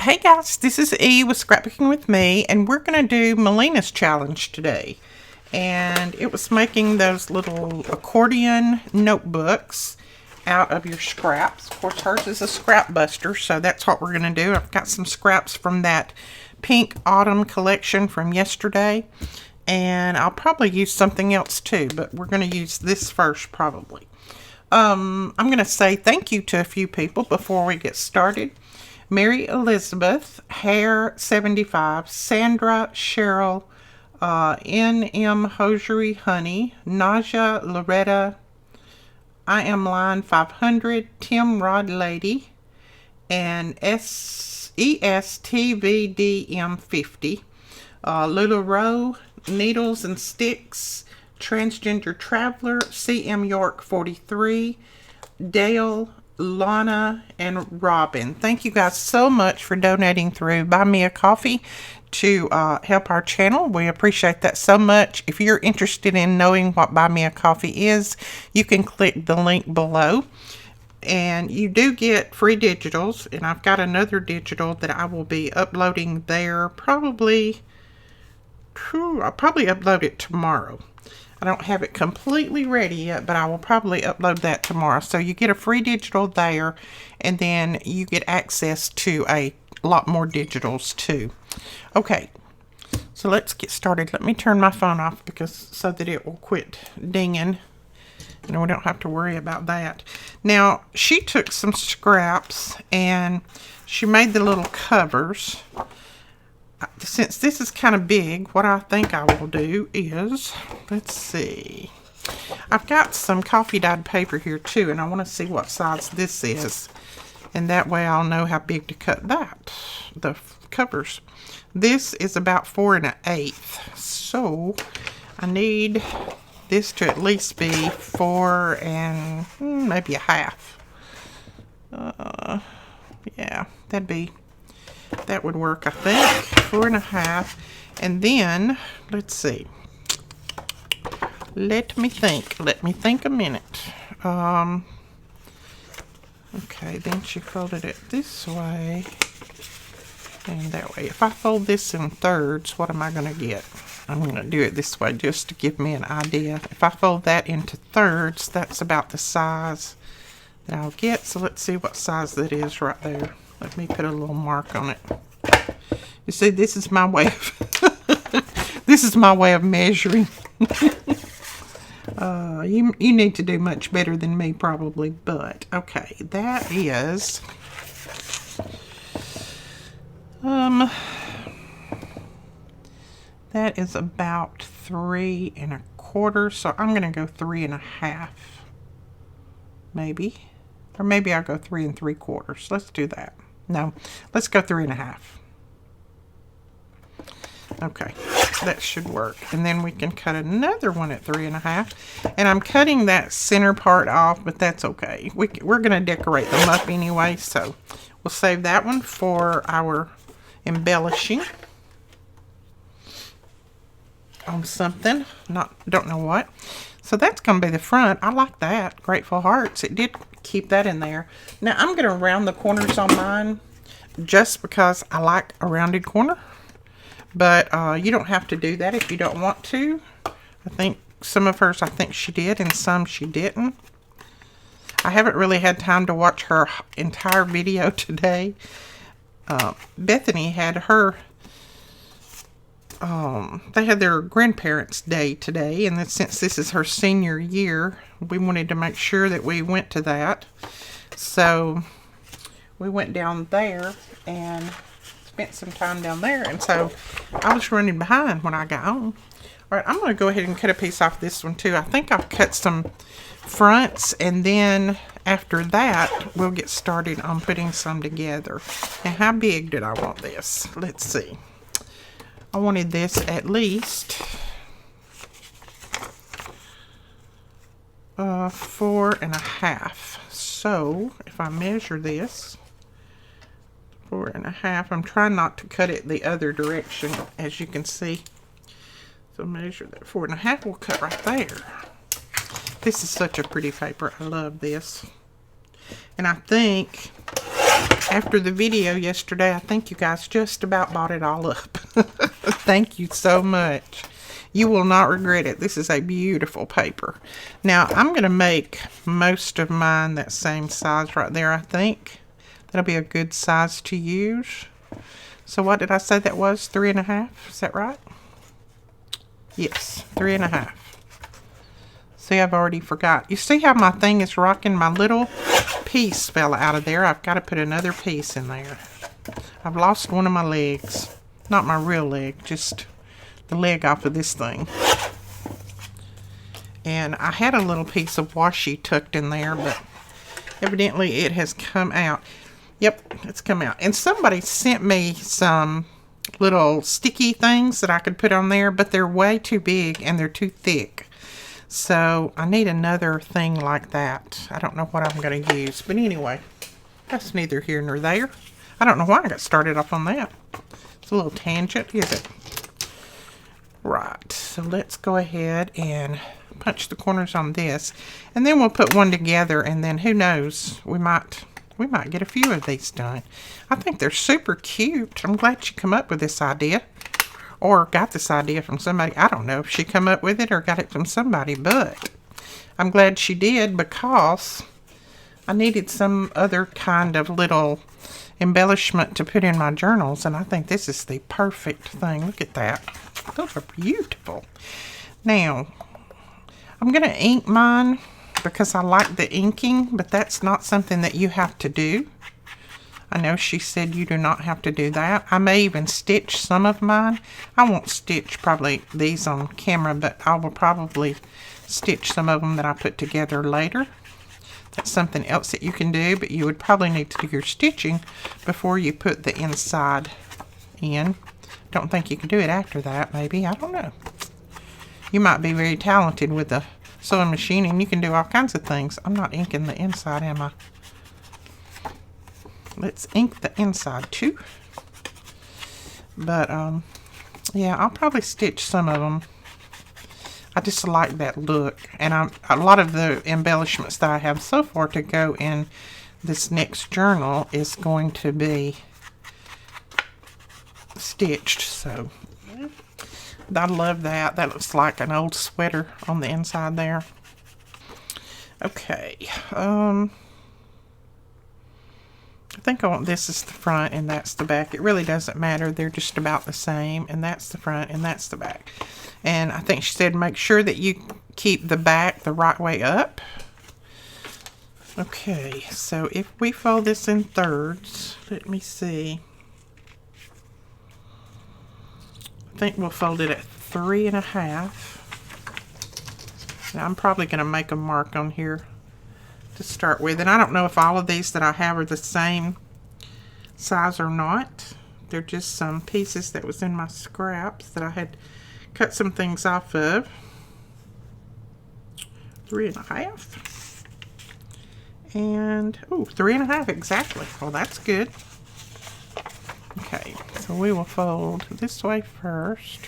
Hey guys, this is E with Scrapbooking with Me, and we're going to do Melina's challenge today. And it was making those little accordion notebooks out of your scraps. Of course, hers is a scrap buster, so that's what we're going to do. I've got some scraps from that pink autumn collection from yesterday, and I'll probably use something else too, but we're going to use this first probably. I'm going to say thank you to a few people before we get started. Mary Elizabeth, Hair 75, Sandra, Cheryl, N.M. Hosiery Honey, Naja, Loretta, I Am Line 500, Tim Rod Lady, and ESTVDM 50, Lula Rowe, Needles and Sticks, Transgender Traveler, CM York 43, Dale, Lana, and Robin. Thank you guys so much for donating through Buy Me a Coffee to help our channel. We appreciate that so much. If you're interested in knowing what Buy Me a Coffee is, you can click the link below. And you do get free digitals, and I've got another digital that I will be uploading there probably, I'll probably upload it tomorrow. I don't have it completely ready yet, but I will probably upload that tomorrow. So you get a free digital there, and then you get access to a lot more digitals too. Okay, so let's get started. Let me turn my phone off so that it will quit dinging, and we don't have to worry about that. Now, she took some scraps and she made the little covers. Since this is kind of big, what I think I will do is, let's see, I've got some coffee dyed paper here too, and I want to see what size this is, and that way I'll know how big to cut the covers. This is about 4 1/8, so I need this to at least be 4 and maybe 1/2. Yeah, that would work, I think. 4 1/2. And then, let's see. Let me think a minute. Okay, then she folded it this way and that way. If I fold this in thirds, what am I going to get? I'm going to do it this way just to give me an idea. If I fold that into thirds, that's about the size that I'll get. So let's see what size that is right there. Let me put a little mark on it. You see, this is my way of measuring. You need to do much better than me probably, but okay, that is about 3 1/4. So I'm gonna go 3 1/2, maybe, or maybe I'll go 3 3/4. Let's do that. No, let's go 3 1/2. Okay, that should work. And then we can cut another one at 3 1/2. And I'm cutting that center part off, but that's okay. We're going to decorate them up anyway, so we'll save that one for our embellishing on something. Don't know what. So that's going to be the front. I like that. Grateful Hearts. It did keep that in there. Now I'm going to round the corners on mine just because I like a rounded corner. But you don't have to do that if you don't want to. I think some of hers, she did, and some she didn't. I haven't really had time to watch her entire video today. Bethany had they had their grandparents' day today, and since this is her senior year, we wanted to make sure that we went to that. So we went down there and spent some time down there, and so I was running behind when I got home. All right, I'm going to go ahead and cut a piece off this one too. I think I've cut some fronts, and then after that we'll get started on putting some together. Now, how big did I want this? Let's see. I wanted this at least 4 1/2. So if I measure this 4 1/2, I'm trying not to cut it the other direction, as you can see. So measure that 4 1/2. We'll cut right there. This is such a pretty paper. I love this. And I think After the video yesterday, I think you guys just about bought it all up. Thank you so much. You will not regret it. This is a beautiful paper. Now, I'm going to make most of mine that same size right there, I think. That'll be a good size to use. So what did I say that was? 3.5? Is that right? Yes, 3.5. See, I've already forgot. You see how my thing is rocking? My little piece fell out of there. I've got to put another piece in there. I've lost one of my legs. Not my real leg, just the leg off of this thing. And I had a little piece of washi tucked in there, but evidently it has come out. Yep, it's come out. And somebody sent me some little sticky things that I could put on there, but they're way too big and they're too thick. So I need another thing like that. I don't know what I'm going to use. But anyway, that's neither here nor there. I don't know why I got started off on that. It's a little tangent, is it? Right, so let's go ahead and punch the corners on this. And then we'll put one together, and then who knows, we might get a few of these done. I think they're super cute. I'm glad she come up with this idea. Or got this idea from somebody. I don't know if she come up with it or got it from somebody, but I'm glad she did because I needed some other kind of little embellishment to put in my journals, and I think this is the perfect thing. Look at that. Those are beautiful. Now, I'm going to ink mine because I like the inking, but that's not something that you have to do. I know she said you do not have to do that. I may even stitch some of mine. I won't stitch probably these on camera, but I will probably stitch some of them that I put together later. That's something else that you can do, but you would probably need to do your stitching before you put the inside in. Don't think you can do it after that, maybe. I don't know. You might be very talented with the sewing machine, and you can do all kinds of things. I'm not inking the inside, am I? Let's ink the inside too. But yeah, I'll probably stitch some of them. I just like that look, and a lot of the embellishments that I have so far to go in this next journal is going to be stitched. So I love that. That looks like an old sweater on the inside there. Okay. I think I want this is the front and that's the back. It really doesn't matter. They're just about the same. And that's the front and that's the back. And I think she said make sure that you keep the back the right way up. Okay, so if we fold this in thirds, let me see. I think we'll fold it at 3.5. Now I'm probably going to make a mark on here to start with, and I don't know if all of these that I have are the same size or not. They're just some pieces that was in my scraps that I had cut some things off of. 3.5 and oh, 3.5 exactly. Well, that's good. Okay, so we will fold this way first.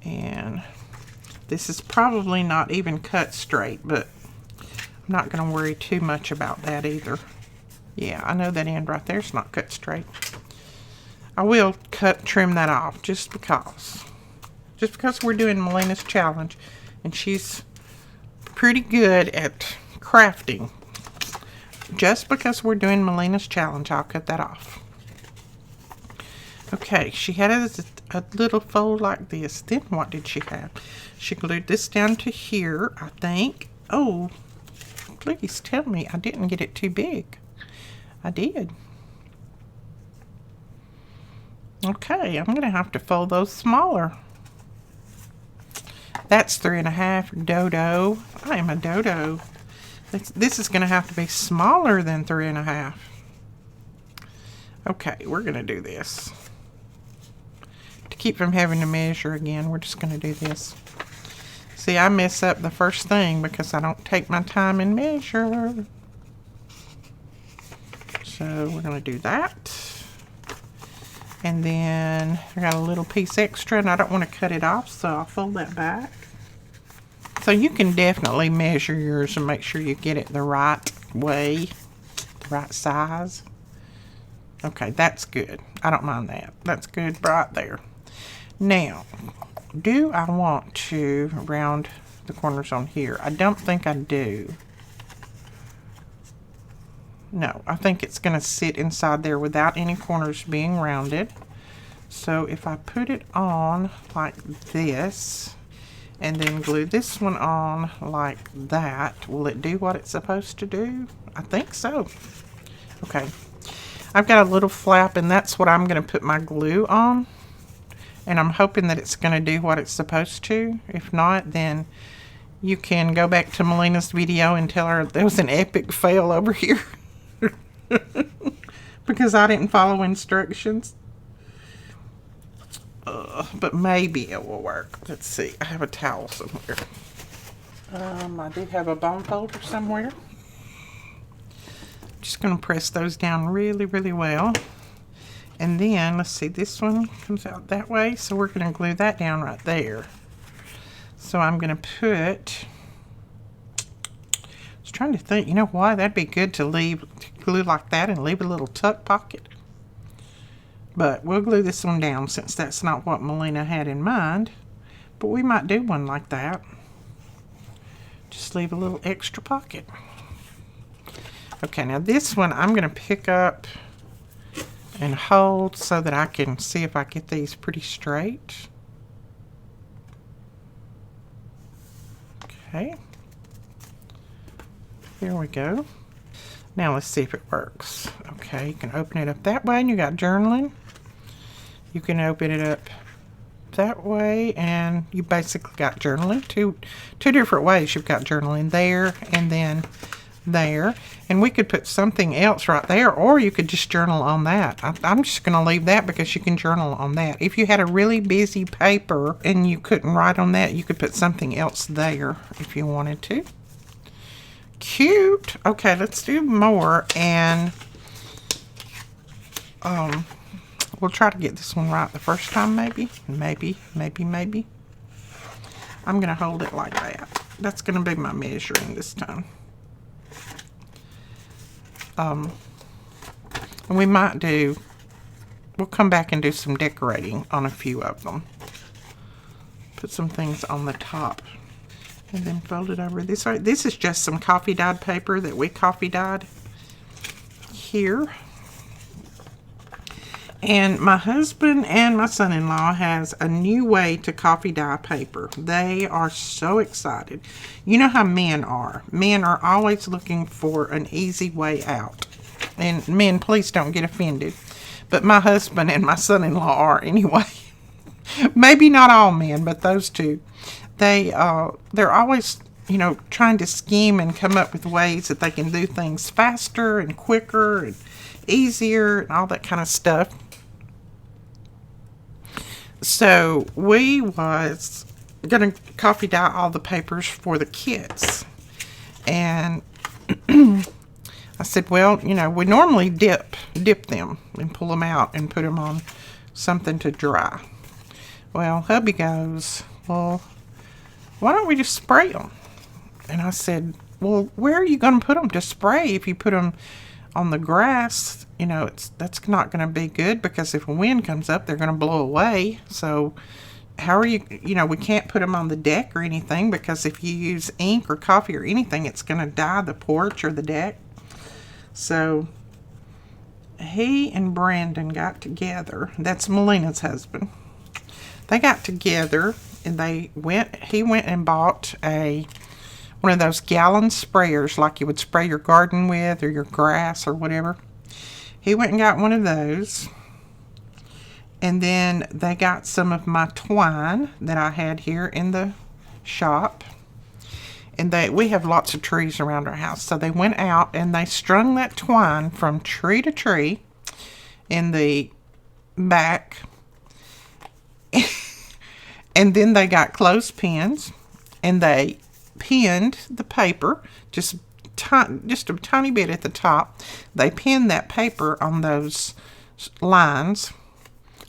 And this is probably not even cut straight, but I'm not going to worry too much about that either. Yeah, I know that end right there is not cut straight. I will trim that off just because. Just because we're doing Melina's challenge, and she's pretty good at crafting. Just because we're doing Melina's challenge, I'll cut that off. Okay, she had a little fold like this. Then what did she have? She glued this down to here, I think. Oh, please tell me I didn't get it too big. I did. Okay, I'm going to have to fold those smaller. That's 3.5. Dodo. I am a dodo. This is going to have to be smaller than 3.5. Okay, we're going to do this. To keep from having to measure again, we're just going to do this. See, I mess up the first thing because I don't take my time and measure. So we're going to do that. And then I got a little piece extra and I don't want to cut it off, so I'll fold that back. So you can definitely measure yours and make sure you get it the right way, the right size. Okay, that's good. I don't mind that. That's good right there. Now, do I want to round the corners on here? I don't think I do. No, I think it's going to sit inside there without any corners being rounded. So if I put it on like this and then glue this one on like that, will it do what it's supposed to do? I think so. Okay, I've got a little flap, and that's what I'm going to put my glue on. And I'm hoping that it's going to do what it's supposed to. If not, then you can go back to Melina's video and tell her there was an epic fail over here. Because I didn't follow instructions. But maybe it will work. Let's see. I have a towel somewhere. I do have a bone folder somewhere. Just going to press those down really, really well. And then, let's see, this one comes out that way, so we're going to glue that down right there. So I'm going to put, I was trying to think, you know what, that'd be good to glue like that and leave a little tuck pocket. But we'll glue this one down since that's not what Melina had in mind. But we might do one like that. Just leave a little extra pocket. Okay, now this one I'm going to pick up and hold so that I can see if I get these pretty straight. Okay. There we go. Now let's see if it works. Okay, you can open it up that way and you got journaling. You can open it up that way and you basically got journaling. Two different ways. You've got journaling there and then there, and we could put something else right there, or you could just journal on that. I'm just going to leave that because you can journal on that. If you had a really busy paper and you couldn't write on that, you could put something else there if you wanted to. Cute. Okay, let's do more, and we'll try to get this one right the first time, maybe. I'm going to hold it like that. That's going to be my measuring this time. And we'll come back and do some decorating on a few of them. Put some things on the top and then fold it over this way. This is just some coffee dyed paper that we coffee dyed here. And my husband and my son-in-law has a new way to coffee dye paper. They are so excited. You know how men are. Men are always looking for an easy way out. And men, please don't get offended. But my husband and my son-in-law are anyway. Maybe not all men, but those two. They're always, you know, trying to scheme and come up with ways that they can do things faster and quicker and easier and all that kind of stuff. So we was going to coffee dye all the papers for the kids. And I said, well, you know, we normally dip them and pull them out and put them on something to dry. Well, hubby goes, well, why don't we just spray them? And I said, well, where are you going to put them to spray? If you put them on the grass, you know, that's not going to be good, because if a wind comes up, they're going to blow away. So how are you, you know, we can't put them on the deck or anything, because if you use ink or coffee or anything, it's going to dye the porch or the deck. So he and Brandon got together. That's Melina's husband. They got together and he went and bought one of those gallon sprayers like you would spray your garden with or your grass or whatever. He went and got one of those. And then they got some of my twine that I had here in the shop. And we have lots of trees around our house. So they went out and they strung that twine from tree to tree in the back. And then they got clothespins and they pinned the paper, just a tiny bit at the top. They pinned that paper on those lines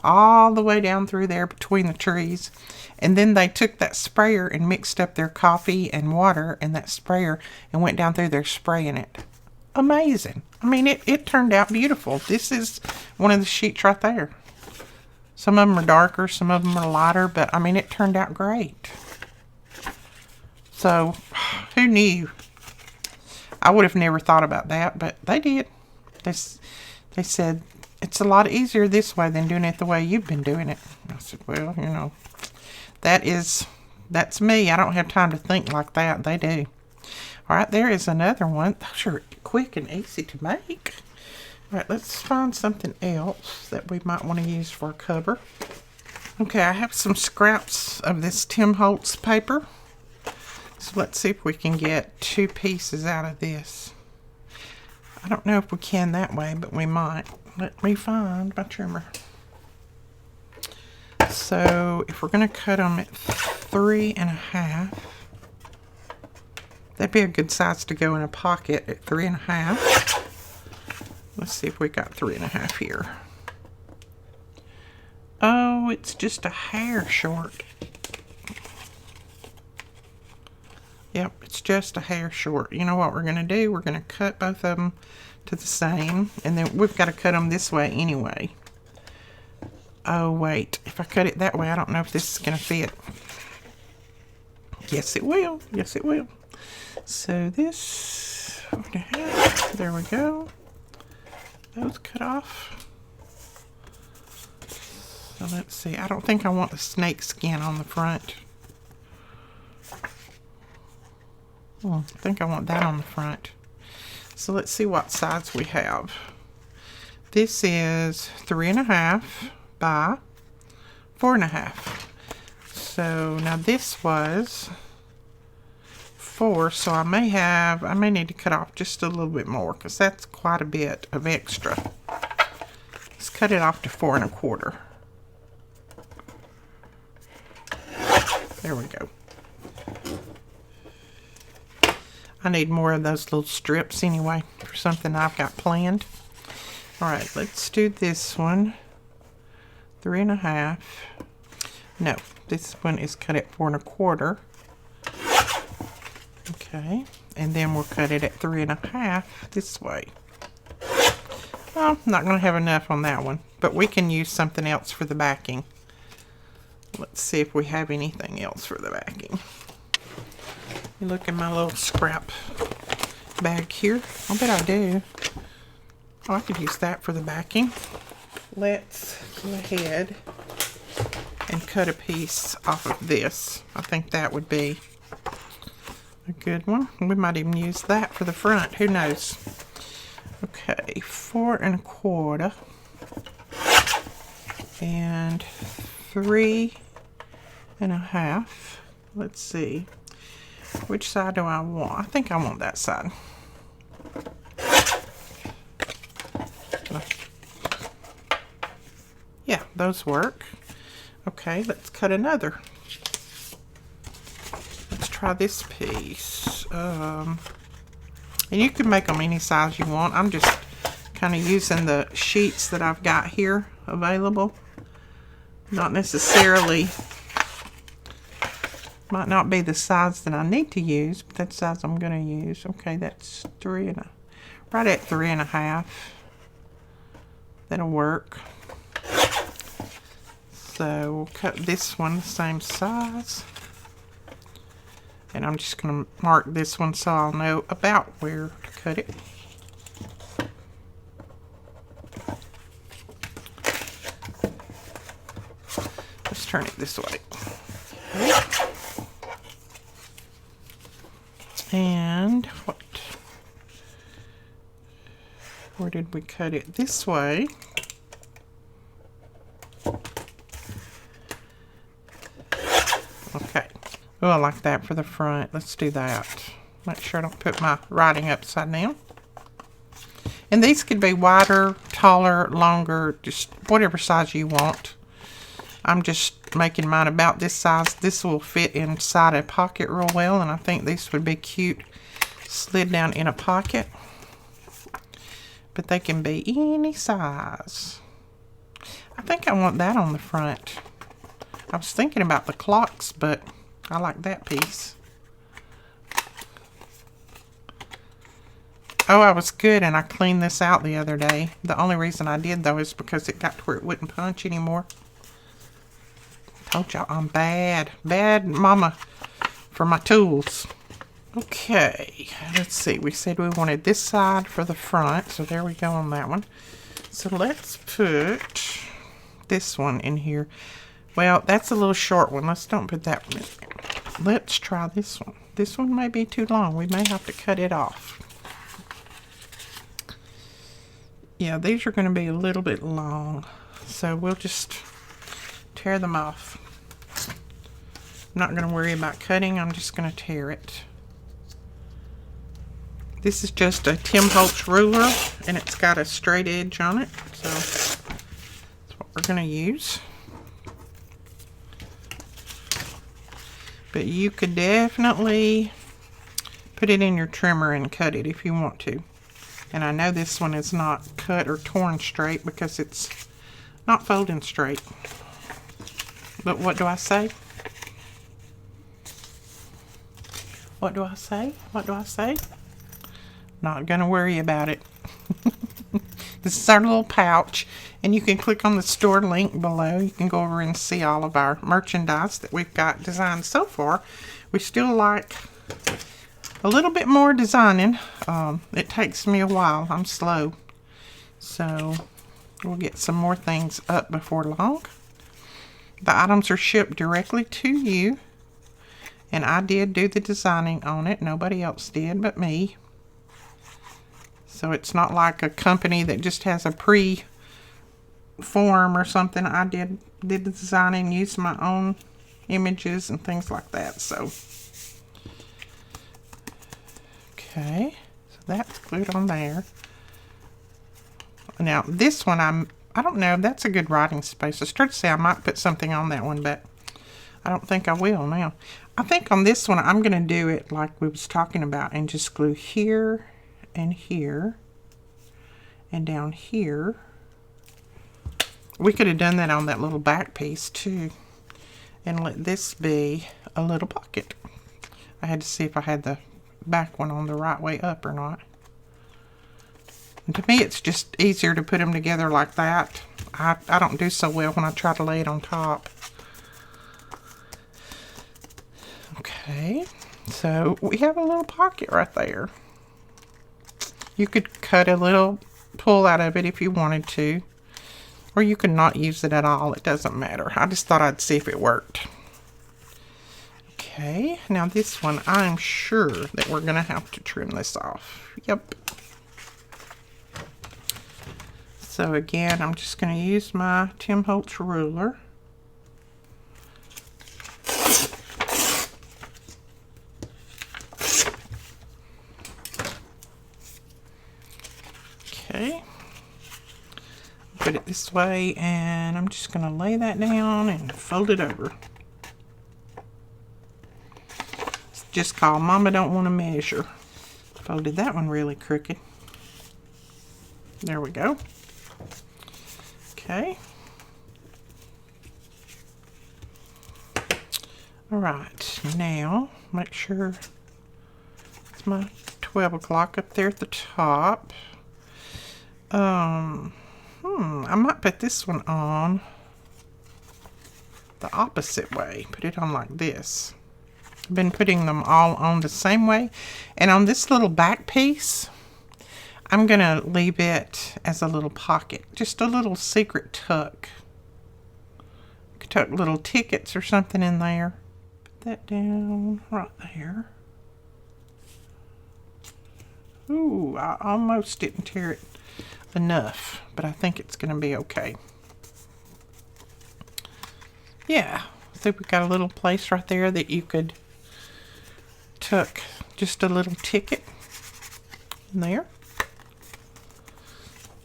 all the way down through there between the trees. And then they took that sprayer and mixed up their coffee and water in that sprayer and went down through there spraying it. Amazing. I mean, it turned out beautiful. This is one of the sheets right there. Some of them are darker, some of them are lighter, but I mean, it turned out great. So, who knew? I would have never thought about that, but they did. They said, it's a lot easier this way than doing it the way you've been doing it. I said, well, you know, that's me. I don't have time to think like that. They do. All right, there is another one. Those are quick and easy to make. All right, let's find something else that we might want to use for a cover. Okay, I have some scraps of this Tim Holtz paper. So let's see if we can get 2 pieces out of this. I don't know if we can that way, but we might. Let me find my trimmer. So if we're going to cut them at 3.5, that'd be a good size to go in a pocket at 3.5. Let's see if we got 3.5 here. Oh, it's just a hair short. Yep, it's just a hair short. You know what we're going to do? We're going to cut both of them to the same. And then we've got to cut them this way anyway. Oh, wait. If I cut it that way, I don't know if this is going to fit. Yes, it will. Yes, it will. So this, there we go. Those cut off. So let's see. I don't think I want the snake skin on the front. I think I want that on the front. So let's see what size we have. This is 3.5 by 4.5. So now this was 4, so I may need to cut off just a little bit more because that's quite a bit of extra. Let's cut it off to 4.25. There we go. I need more of those little strips anyway for something I've got planned. Alright, let's do this one. 3.5. No, this one is cut at 4.25. Okay, and then we'll cut it at 3.5 this way. Well, I'm not going to have enough on that one, but we can use something else for the backing. Let's see if we have anything else for the backing. You look in my little scrap bag here. I bet I do. Oh, I could use that for the backing. Let's go ahead and cut a piece off of this. I think that would be a good one. We might even use that for the front. Who knows? Okay, 4.25 and 3.5. Let's see. Which side do I want? I think I want that side. Yeah, those work. Okay, let's cut another. Let's try this piece. And you can make them any size you want. I'm just kind of using the sheets that I've got here available. Not necessarily, might not be the size that I need to use, but that's the size I'm going to use. Okay, that's right at 3.5. That'll work. So we'll cut this one the same size. And I'm just going to mark this one so I'll know about where to cut it. Let's turn it this way. Okay. And where did we cut it? This way. Okay. Oh, I like that for the front. Let's do that. Make sure I don't put my writing upside down. And these could be wider, taller, longer, just whatever size you want. I'm just making mine about this size. This will fit inside a pocket real well, and I think this would be cute slid down in a pocket. But they can be any size. I think I want that on the front. I was thinking about the clocks, but I like that piece. Oh, I was good, and I cleaned this out the other day. The only reason I did, though, is because it got to where it wouldn't punch anymore. Told y'all I'm bad. Bad mama for my tools. Okay, let's see. We said we wanted this side for the front, so there we go on that one. So let's put this one in here. Well, that's a little short one. Don't put that one in there. Let's try this one. This one may be too long. We may have to cut it off. Yeah, these are going to be a little bit long, so we'll just tear them off. I'm not going to worry about cutting. I'm just going to tear it. This is just a Tim Holtz ruler, and it's got a straight edge on it, so that's what we're going to use. But you could definitely put it in your trimmer and cut it if you want to. And I know this one is not cut or torn straight because it's not folding straight. But what do I say? What do I say? What do I say? Not gonna worry about it. This is our little pouch, and you can click on the store link below. You can go over and see all of our merchandise that we've got designed so far. We still like a little bit more designing. It takes me a while. I'm slow. So we'll get some more things up before long. The items are shipped directly to you. And I did do the designing on it. Nobody else did but me. So it's not like a company that just has a pre-form or something. I did the designing, used my own images and things like that. So okay, so that's glued on there. Now this one, I don't know, that's a good writing space. I started to say I might put something on that one, but I don't think I will now. I think on this one I'm going to do it like we was talking about and just glue here and here and down here. We could have done that on that little back piece too, and let this be a little pocket. I had to see if I had the back one on the right way up or not. And to me it's just easier to put them together like that. I don't do so well when I try to lay it on top. Okay, so we have a little pocket right there. You could cut a little pull out of it if you wanted to, or you could not use it at all. It doesn't matter. I just thought I'd see if it worked. Okay, now this one, I'm sure that we're going to have to trim this off. Yep. So again, I'm just going to use my Tim Holtz ruler. Okay. Put it this way, and I'm just going to lay that down and fold it over. It's just called Mama Don't Want to Measure. Folded that one really crooked. There we go. Okay. Alright, now make sure it's my 12 o'clock up there at the top. I might put this one on the opposite way. Put it on like this. I've been putting them all on the same way. And on this little back piece, I'm going to leave it as a little pocket. Just a little secret tuck. You could tuck little tickets or something in there. Put that down right there. Ooh, I almost didn't tear it enough, but I think it's going to be okay. Yeah, so we've got a little place right there that you could tuck just a little ticket in there.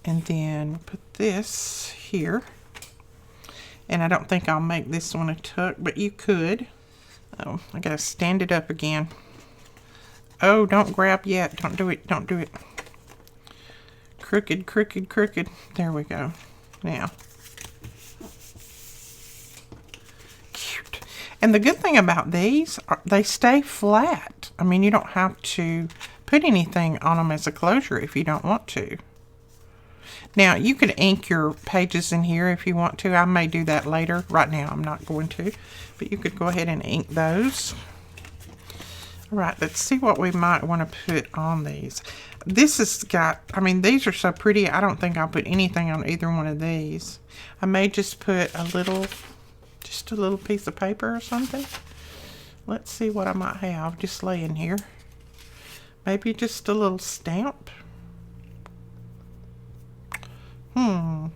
And then put this here. And I don't think I'll make this one a tuck, but you could. Oh, I gotta stand it up again. Oh, don't grab yet. Don't do it. Don't do it. Crooked, crooked, crooked. There we go. Now, And the good thing about these, they stay flat. I mean, you don't have to put anything on them as a closure if you don't want to. Now, you could ink your pages in here if you want to. I may do that later. Right now, I'm not going to. But you could go ahead and ink those. All right, let's see what we might want to put on these. This has got, I mean, these are so pretty. I don't think I'll put anything on either one of these. I may just put a little, just a little piece of paper or something. Let's see what I might have just laying here. Maybe just a little stamp. I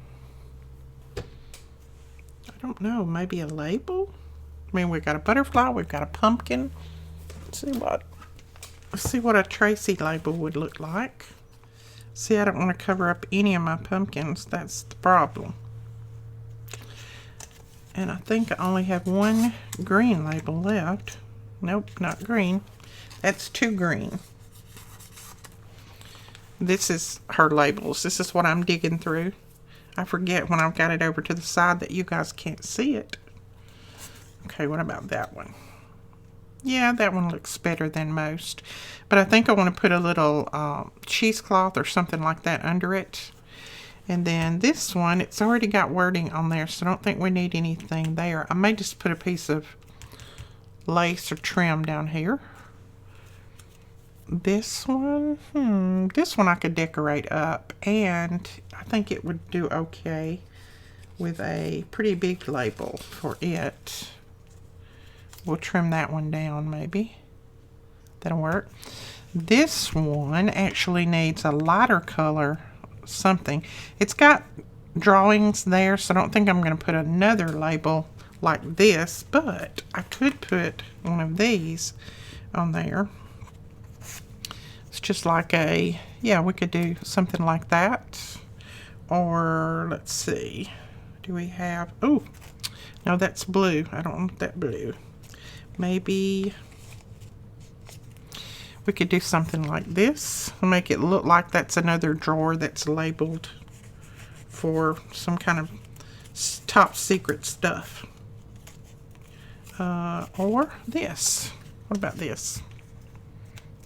don't know. Maybe a label? I mean, we've got a butterfly. We've got a pumpkin. Let's see what a Tracy label would look like. See, I don't want to cover up any of my pumpkins. That's the problem. And I think I only have one green label left. Nope, not green. That's too green. This is her labels. This is what I'm digging through. I forget when I've got it over to the side that you guys can't see it. Okay, what about that one? Yeah, that one looks better than most. But I think I want to put a little cheesecloth or something like that under it. And then this one, it's already got wording on there, so I don't think we need anything there. I may just put a piece of lace or trim down here. This one, this one I could decorate up, and I think it would do okay with a pretty big label for it. We'll trim that one down maybe. That'll work. This one actually needs a lighter color something. It's got drawings there, so I don't think I'm going to put another label like this, but I could put one of these on there. It's just like a, yeah, we could do something like that. Or let's see, do we have, oh, no, that's blue. I don't want that blue. Maybe we could do something like this. Make it look like that's another drawer that's labeled for some kind of top secret stuff. Or this. What about this?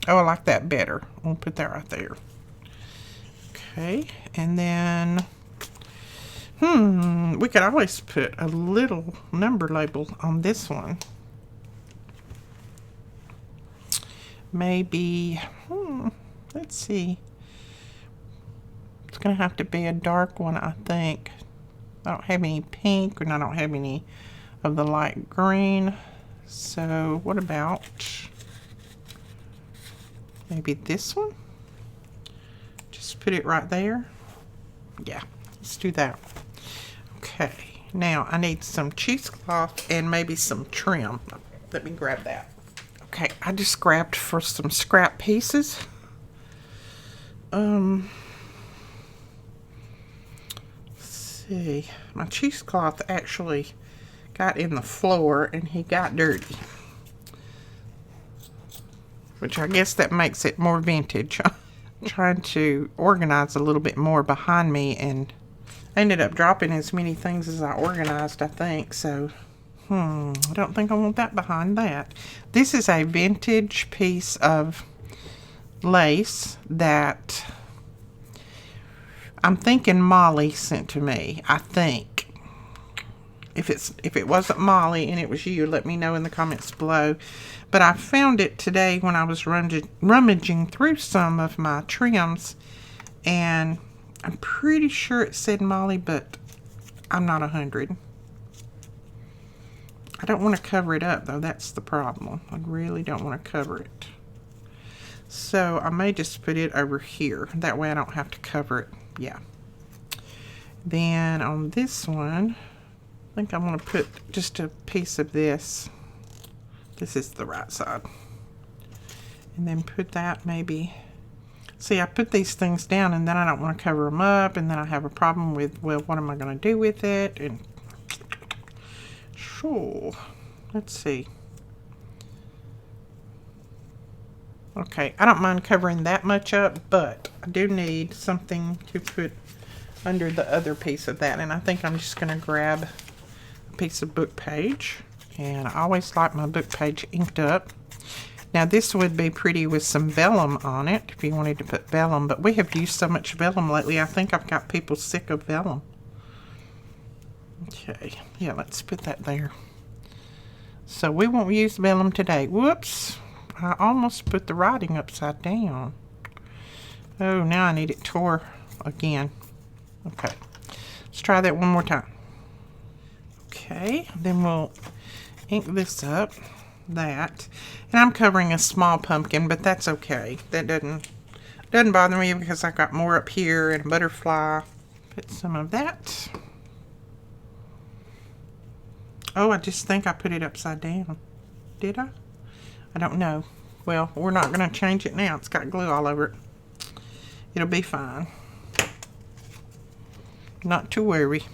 Oh, I like that better. We'll put that right there. Okay, and then, we could always put a little number label on this one. Maybe, let's see. It's going to have to be a dark one, I think. I don't have any pink, and I don't have any of the light green. So, what about maybe this one? Just put it right there. Yeah, let's do that. Okay, now I need some cheesecloth and maybe some trim. Let me grab that. Okay, I just grabbed for some scrap pieces. Let's see. My cheesecloth actually got in the floor and he got dirty. Which I guess that makes it more vintage. I'm trying to organize a little bit more behind me, and I ended up dropping as many things as I organized, I think. So, I don't think I want that behind that. This is a vintage piece of lace that I'm thinking Molly sent to me, I think. If it wasn't Molly and it was you, let me know in the comments below. But I found it today when I was rummaging through some of my trims, and I'm pretty sure it said Molly, but I'm not 100. I don't want to cover it up, though. That's the problem. I really don't want to cover it. So I may just put it over here. That way I don't have to cover it. Yeah. Then on this one, I think I want to put just a piece of this. This is the right side. And then put that maybe. See, I put these things down and then I don't want to cover them up, and then I have a problem with, well, what am I going to do with it? And sure, let's see. Okay, I don't mind covering that much up, but I do need something to put under the other piece of that, and I think I'm just going to grab a piece of book page And I always like my book page inked up. Now this would be pretty with some vellum on it if you wanted to put vellum, but we have used so much vellum lately, I think I've got people sick of vellum. Okay, yeah, let's put that there. So we won't use vellum today. Whoops, I almost put the writing upside down. Oh, now I need it tore again. Okay, let's try that one more time. Okay, then we'll ink this up. That, and I'm covering a small pumpkin, but that's okay. That doesn't bother me because I've got more up here and a butterfly. Put some of that. Oh, I just think I put it upside down. Did I? I don't know. Well, we're not going to change it now. It's got glue all over it. It'll be fine. Not to worry.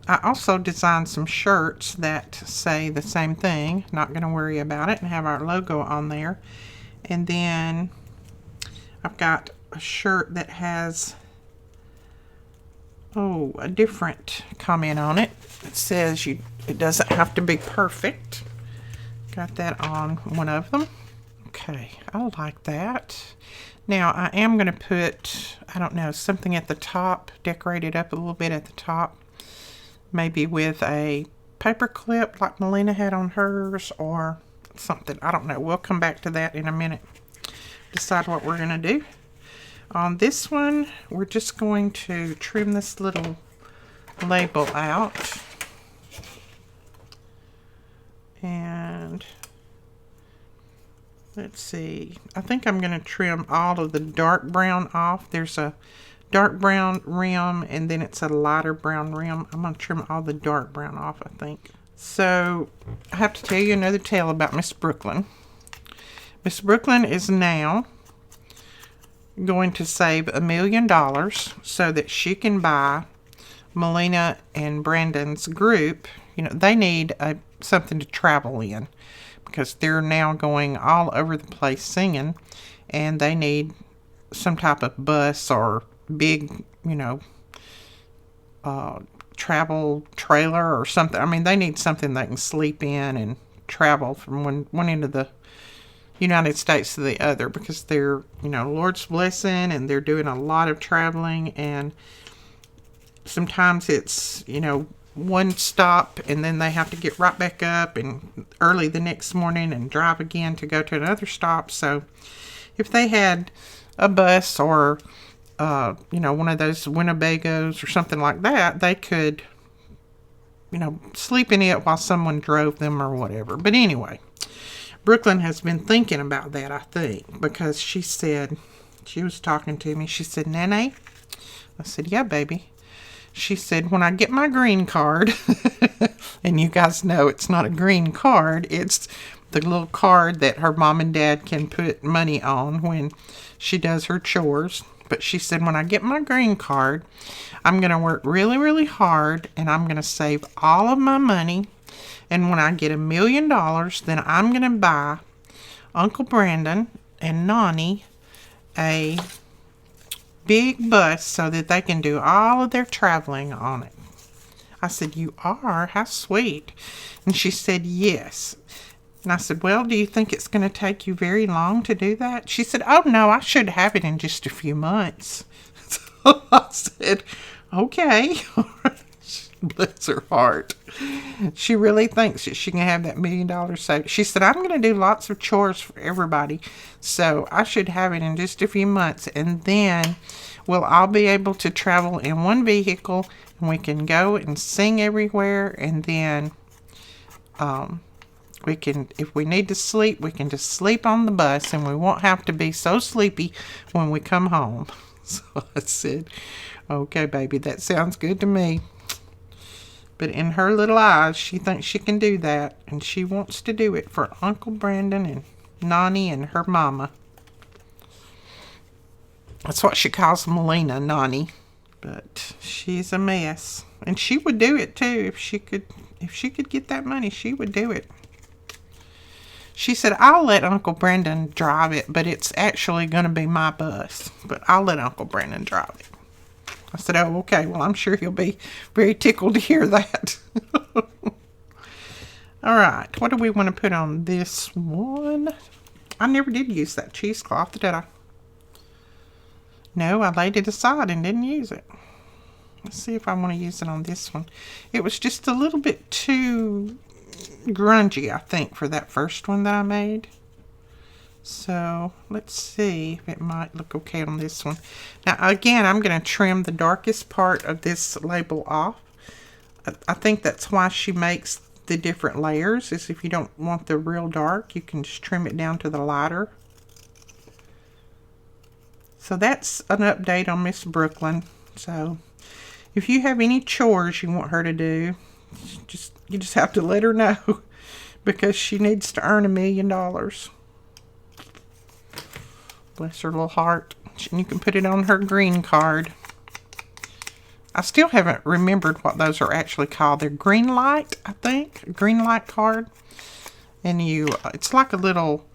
I also designed some shirts that say the same thing. Not going to worry about it, and have our logo on there. And then I've got a shirt that has, oh, a different comment on it. It says it doesn't have to be perfect. Got that on one of them. Okay, I like that. Now I am going to put, I don't know, something at the top, decorate it up a little bit at the top. Maybe with a paper clip like Melina had on hers or something. I don't know. We'll come back to that in a minute. Decide what we're going to do. On this one, we're just going to trim this little label out. And let's see. I think I'm going to trim all of the dark brown off. There's a dark brown rim, and then it's a lighter brown rim. I'm going to trim all the dark brown off, I think. So, I have to tell you another tale about Miss Brooklyn. Miss Brooklyn is now going to save $1 million so that she can buy Melina and Brandon's group. You know, they need something to travel in because they're now going all over the place singing, and they need some type of bus or big, you know, travel trailer or something. I mean, they need something they can sleep in and travel from one end of the United States to the other, because they're, you know, Lord's blessing, and they're doing a lot of traveling, and sometimes it's, you know, one stop and then they have to get right back up and early the next morning and drive again to go to another stop. So if they had a bus or you know, one of those Winnebagos or something like that, they could, you know, sleep in it while someone drove them or whatever. But anyway, Brooklyn has been thinking about that, I think, because she said, she was talking to me, she said, Nene? I said, yeah, baby. She said, when I get my green card, and you guys know it's not a green card, it's the little card that her mom and dad can put money on when she does her chores. But she said, when I get my green card, I'm going to work really, really hard, and I'm going to save all of my money. And when I get $1 million, then I'm going to buy Uncle Brandon and Nani a big bus so that they can do all of their traveling on it. I said, you are? How sweet. And she said, yes. And I said, well, do you think it's going to take you very long to do that? She said, oh, no, I should have it in just a few months. So I said, okay. Bless her heart. She really thinks that she can have that $1 million saved. She said, I'm going to do lots of chores for everybody, so I should have it in just a few months, and then we'll all be able to travel in one vehicle, and we can go and sing everywhere, and then we can, if we need to sleep, we can just sleep on the bus, and we won't have to be so sleepy when we come home. So I said, okay, baby, that sounds good to me. But in her little eyes, she thinks she can do that, and she wants to do it for Uncle Brandon and Nani and her mama. That's what she calls Melina, Nani. But she's a mess, and she would do it too if she could. If she could get that money, she would do it. She said, I'll let Uncle Brandon drive it, but it's actually going to be my bus. But I'll let Uncle Brandon drive it. I said, oh, okay. Well, I'm sure he'll be very tickled to hear that. All right, what do we want to put on this one? I never did use that cheesecloth, did I? No, I laid it aside and didn't use it. Let's see if I want to use it on this one. It was just a little bit too grungy, I think, for that first one that I made. So let's see if it might look okay on this one. Now again, I'm going to trim the darkest part of this label off. I think that's why she makes the different layers, is if you don't want the real dark, you can just trim it down to the lighter. So that's an update on Miss Brooklyn. So if you have any chores you want her to do, you just have to let her know, because she needs to earn $1 million. Bless her little heart. And you can put it on her green card. I still haven't remembered what those are actually called. They're green light, I think. A green light card. And it's like a little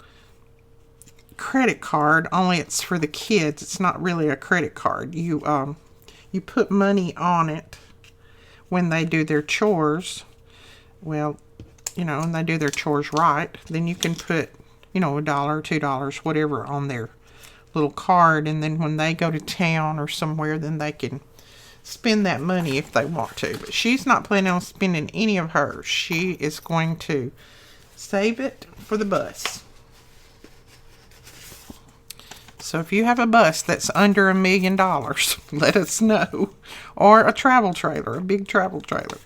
credit card, only it's for the kids. It's not really a credit card. You put money on it when they do their chores. Well, when they do their chores right, then you can put, $1, $2, whatever on their little card, and then when they go to town or somewhere, then they can spend that money if they want to. But she's not planning on spending any of hers. She is going to save it for the bus. So if you have a bus that's under $1 million, let us know. Or a travel trailer, a big travel trailer.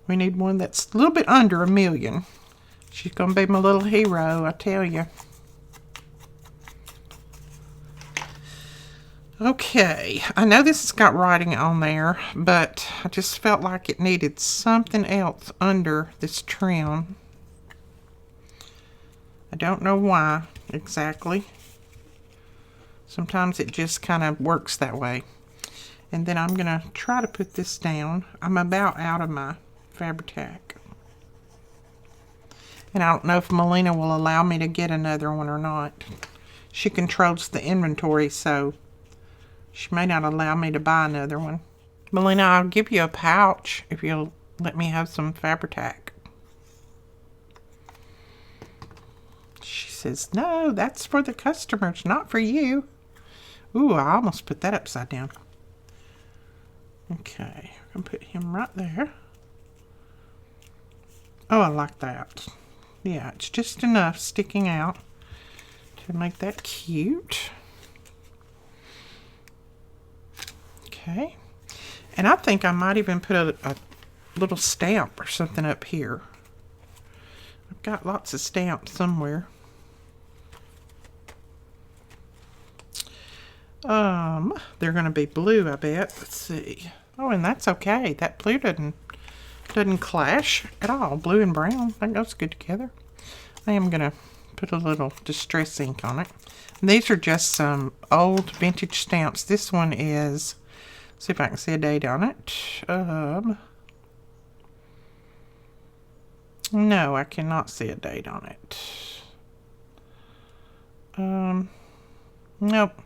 We need one that's a little bit under $1 million. She's going to be my little hero, I tell you. Okay, I know this has got writing on there, but I just felt like it needed something else under this trim. I don't know why exactly. Sometimes it just kind of works that way. And then I'm going to try to put this down. I'm about out of my Fabri-Tac. And I don't know if Melina will allow me to get another one or not. She controls the inventory, so she may not allow me to buy another one. Melina, I'll give you a pouch if you'll let me have some Fabri-Tac. She says, no, that's for the customers, not for you. Ooh, I almost put that upside down. Okay, I'm going to put him right there. Oh, I like that. Yeah, it's just enough sticking out to make that cute. Okay. And I think I might even put a little stamp or something up here. I've got lots of stamps somewhere. They're going to be blue, I bet. Let's see. Oh, and that's okay. That blue doesn't clash at all. Blue and brown, that goes good together. I am going to put a little distress ink on it. And these are just some old vintage stamps. This one is, let's see if I can see a date on it. No, I cannot see a date on it. Nope.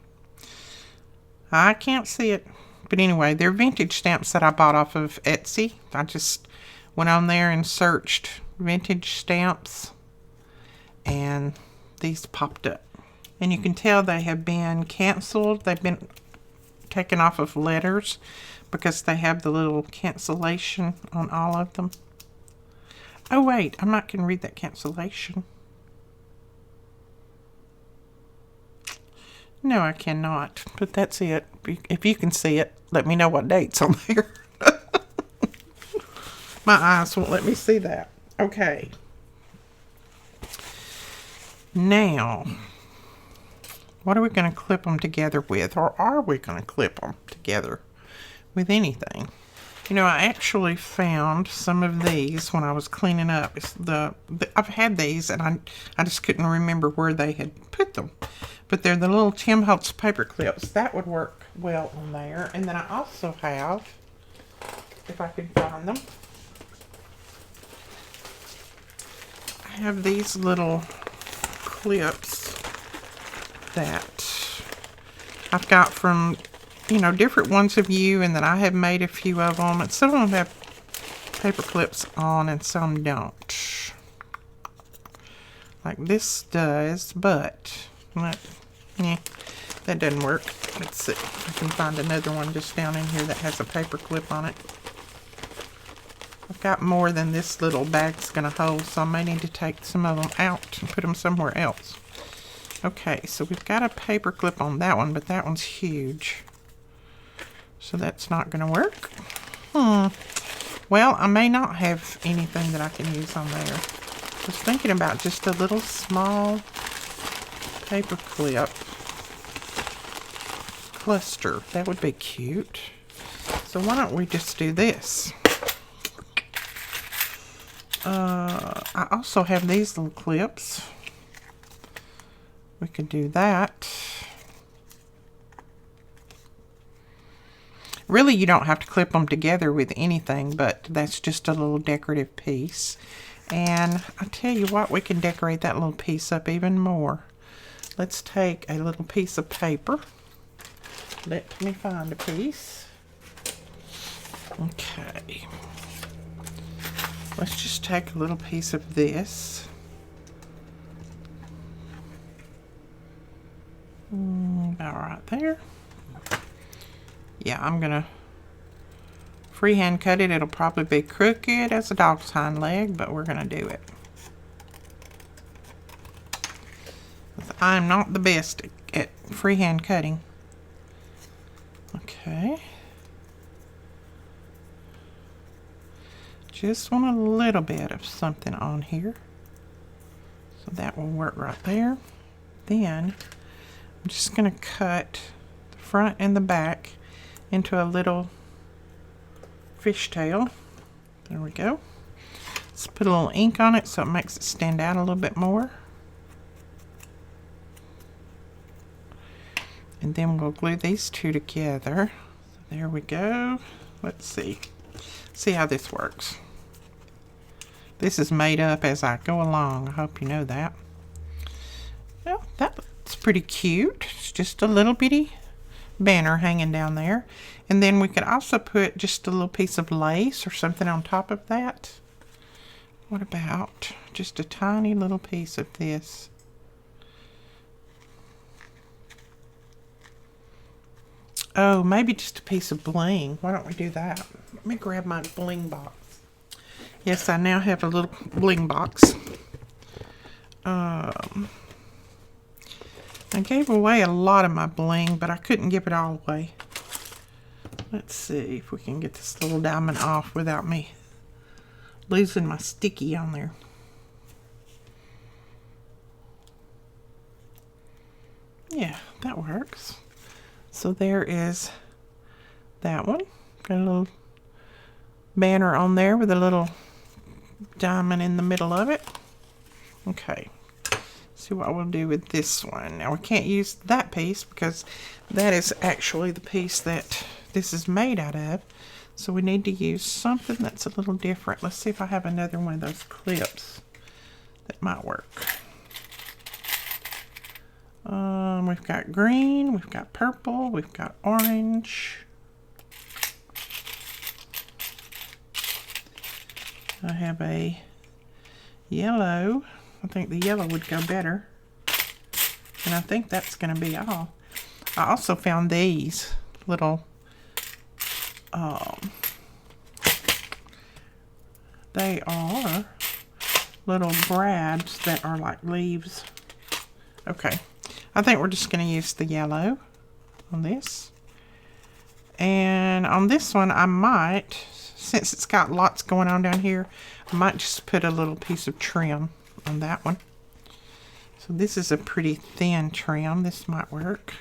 I can't see it. But anyway, they're vintage stamps that I bought off of Etsy. I just went on there and searched vintage stamps, and these popped up. And you can tell they have been canceled. They've been taken off of letters because they have the little cancellation on all of them. Oh wait, I might can read that cancellation. No, I cannot, but that's it. If you can see it, let me know what date's on there. My eyes won't let me see that. Okay. Now, what are we going to clip them together with? Or are we going to clip them together with anything? I actually found some of these when I was cleaning up. I've had these, and I just couldn't remember where they had put them. But they're the little Tim Holtz paper clips. That would work well on there. And then I also have, if I can find them, I have these little clips that I've got from, different ones of you, and then I have made a few of them. And some of them have paper clips on and some don't. like this does, but yeah, that doesn't work. Let's see if I can find another one just down in here that has a paper clip on it. I've got more than this little bag's gonna hold, so I may need to take some of them out and put them somewhere else. Okay, so we've got a paper clip on that one, but that one's huge, so that's not gonna work. Well, I may not have anything that I can use on there. I was thinking about just a little small paper clip cluster. That would be cute. So why don't we just do this? I also have these little clips. We could do that. Really, you don't have to clip them together with anything, but that's just a little decorative piece. And I tell you what, we can decorate that little piece up even more. Let's take a little piece of paper. Let me find a piece. Okay. Let's just take a little piece of this. About right there. Yeah, I'm gonna freehand cut it. It'll probably be crooked as a dog's hind leg, but we're gonna do it. I'm not the best at freehand cutting. Okay. Just want a little bit of something on here. So that will work right there. Then I'm just going to cut the front and the back into a little fishtail. There we go. Let's put a little ink on it so it makes it stand out a little bit more. And then we'll glue these two together. So there we go. Let's see. See how this works. This is made up as I go along. I hope you know that. Well, that's pretty cute. It's just a little bitty banner hanging down there. And then we could also put just a little piece of lace or something on top of that. What about just a tiny little piece of this? Oh, maybe just a piece of bling. Why don't we do that? Let me grab my bling box. Yes, I now have a little bling box. I gave away a lot of my bling, but I couldn't give it all away. Let's see if we can get this little diamond off without me losing my sticky on there. Yeah, that works. So there is that one. Got a little banner on there with a little diamond in the middle of it. Okay. See what we'll do with this one. Now we can't use that piece because that is actually the piece that this is made out of. So we need to use something that's a little different. Let's see if I have another one of those clips that might work. We've got green, we've got purple, we've got orange. I have a yellow. I think the yellow would go better. And I think that's going to be all. I also found these little, they are little brads that are like leaves. Okay. I think we're just going to use the yellow on this. And on this one, I might, since it's got lots going on down here, I might just put a little piece of trim on that one. So this is a pretty thin trim. This might work.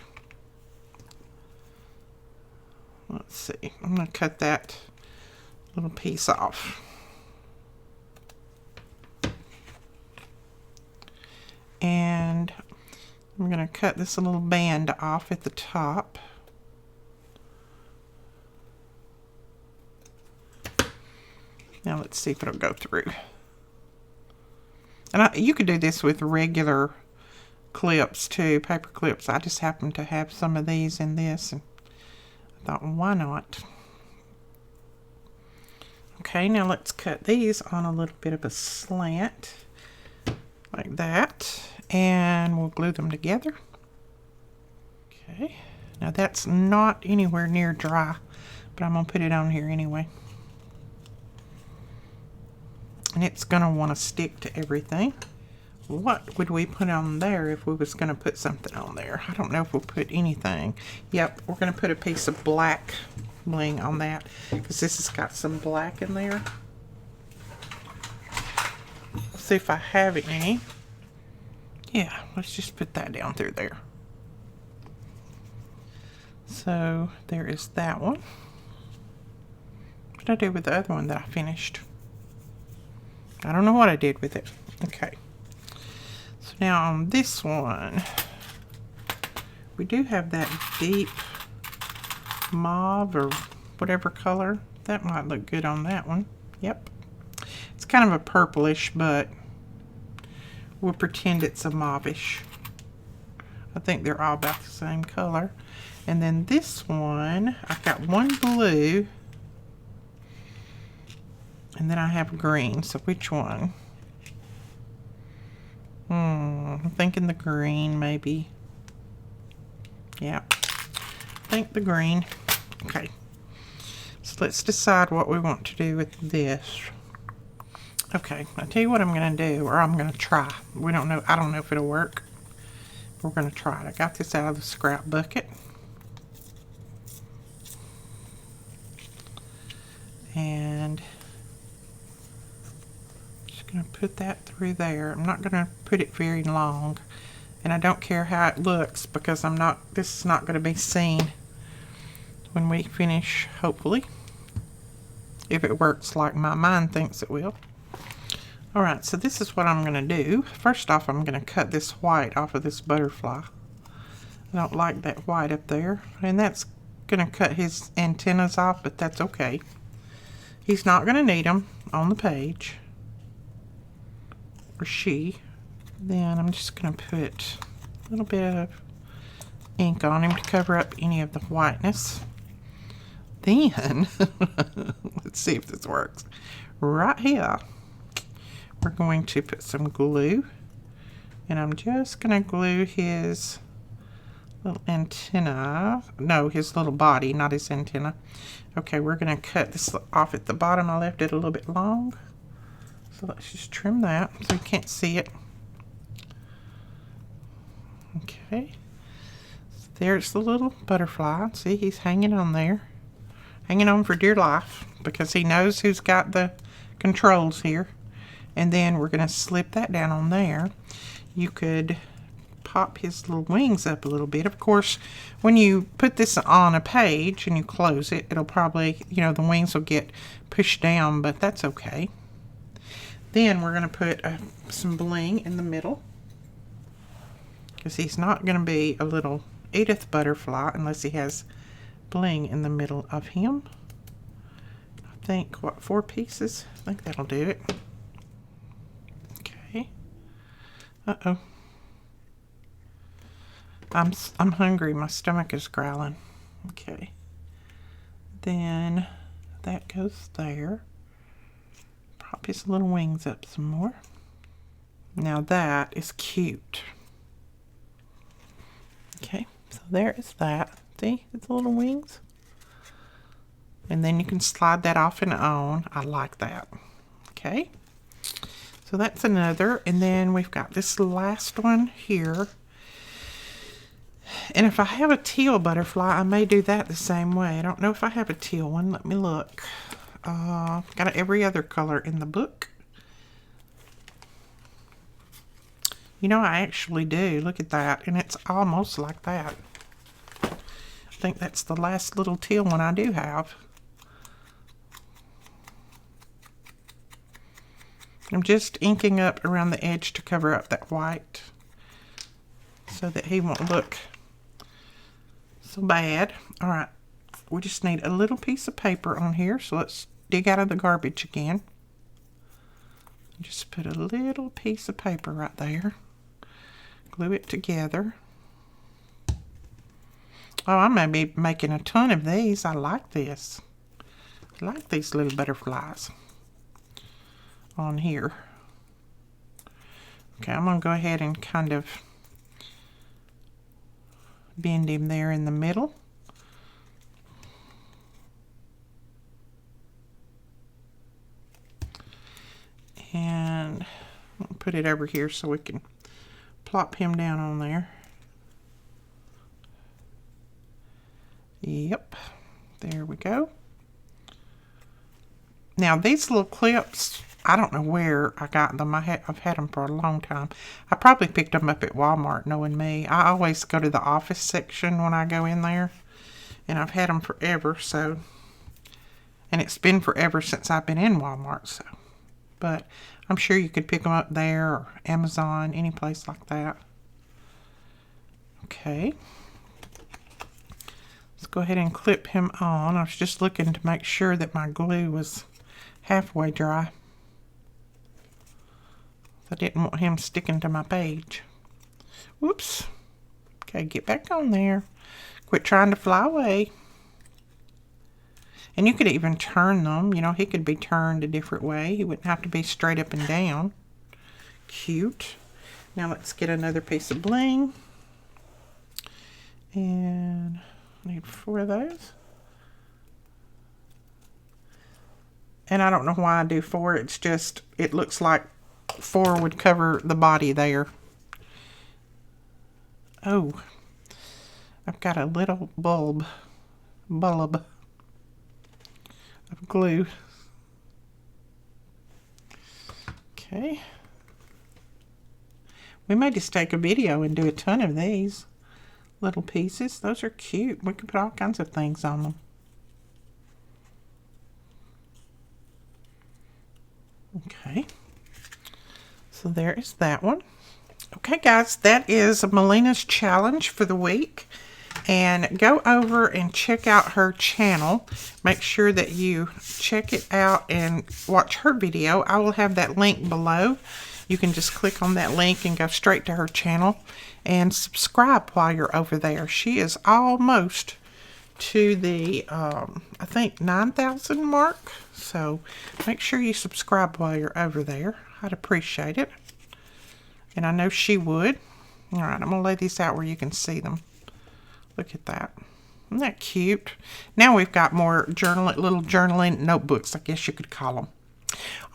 Let's see. I'm going to cut that little piece off. And I'm going to cut this little band off at the top. Now let's see if it'll go through. And you could do this with regular clips too, paper clips. I just happen to have some of these in this, and I thought, well, why not? Okay, now let's cut these on a little bit of a slant. like that, and we'll glue them together. Okay, now that's not anywhere near dry, but I'm gonna put it on here anyway. And it's gonna want to stick to everything. What would we put on there if we was gonna put something on there? I don't know if we'll put anything. Yep, we're gonna put a piece of black bling on that because this has got some black in there. Let's see if I have any. Yeah, let's just put that down through there. So there is that one. What did I do with the other one that I finished? I don't know what I did with it. Okay. So now on this one, we do have that deep mauve or whatever color. That might look good on that one. Yep. It's kind of a purplish, but we'll pretend it's a mauvish. I think they're all about the same color. And then this one, I've got one blue, and then I have green. So which one? I'm thinking the green, maybe. Yeah, I think the green. Okay. So let's decide what we want to do with this. Okay, I'll tell you what I'm going to do, or I'm going to try. We don't know. I don't know if it'll work. We're going to try it. I got this out of the scrap bucket. And just going to put that through there. I'm not going to put it very long. And I don't care how it looks because this is not going to be seen when we finish, hopefully. If it works like my mind thinks it will. Alright, so this is what I'm going to do. First off, I'm going to cut this white off of this butterfly. I don't like that white up there. And that's going to cut his antennas off, but that's okay. He's not going to need them on the page. Or she. Then I'm just going to put a little bit of ink on him to cover up any of the whiteness. Then, let's see if this works. Right here, we're going to put some glue. And I'm just going to glue his little antenna. No, his little body, not his antenna. Okay, we're going to cut this off at the bottom. I left it a little bit long. So let's just trim that so you can't see it. Okay. So there's the little butterfly. See, he's hanging on there. Hanging on for dear life because he knows who's got the controls here. And then we're going to slip that down on there. You could pop his little wings up a little bit. Of course, when you put this on a page and you close it, it'll probably, the wings will get pushed down, but that's okay. Then we're going to put some bling in the middle because he's not going to be a little Edith butterfly unless he has bling in the middle of him. I think, 4 pieces? I think that'll do it. Okay. Uh-oh. I'm hungry. My stomach is growling. Okay. Then that goes there. Prop his little wings up some more. Now that is cute. Okay, so there is that. See his little wings? And then you can slide that off and on. I like that. Okay. So that's another. And then we've got this last one here. And if I have a teal butterfly, I may do that the same way. I don't know if I have a teal one. Let me look. Got every other color in the book. I actually do. Look at that. And it's almost like that. I think that's the last little teal one I do have. I'm just inking up around the edge to cover up that white so that he won't look so bad. All right, we just need a little piece of paper on here, so let's dig out of the garbage again. Just put a little piece of paper right there. Glue it together. Oh, I may be making a ton of these. I like this. I like these little butterflies on here. Okay, I'm going to go ahead and kind of bend him there in the middle. And I'll put it over here so we can plop him down on there. Yep, there we go. Now these little clips, I don't know where I got them. I've had them for a long time. I probably picked them up at Walmart, knowing me. I always go to the office section when I go in there, and I've had them forever. So, and it's been forever since I've been in Walmart. So, but I'm sure you could pick them up there or Amazon, any place like that. Okay. Let's go ahead and clip him on. I was just looking to make sure that my glue was halfway dry. I didn't want him sticking to my page. Whoops. Okay, get back on there. Quit trying to fly away. And you could even turn them. You know, he could be turned a different way. He wouldn't have to be straight up and down. Cute. Now let's get another piece of bling. And I need 4 of those. And I don't know why I do 4. It's just, it looks like 4 would cover the body there. Oh, I've got a little bulb of glue. Okay. We may just take a video and do a ton of these little pieces. Those are cute. We could put all kinds of things on them. Okay, so there is that one. Okay guys, that is Melina's challenge for the week, and go over and check out her channel. Make sure that you check it out and watch her video. I will have that link below. You can just click on that link and go straight to her channel and subscribe while you're over there. She is almost to the I think 9,000 mark, so make sure you subscribe while you're over there. I'd appreciate it, and I know she would. All right, I'm gonna lay these out where you can see them. Look at that. Isn't that cute? Now we've got more little journaling notebooks, I guess you could call them.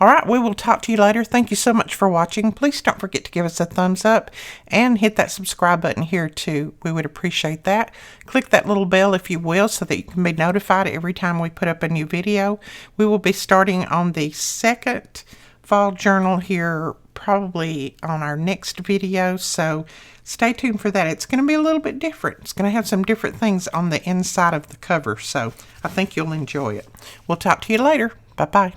All right, we will talk to you later. Thank you so much for watching. Please don't forget to give us a thumbs up and hit that subscribe button here too. We would appreciate that. Click that little bell if you will, so that you can be notified every time we put up a new video. We will be starting on the 2nd fall journal here probably on our next video, so stay tuned for that. It's going to be a little bit different. It's going to have some different things on the inside of the cover, so I think you'll enjoy it. We'll talk to you later. Bye-bye.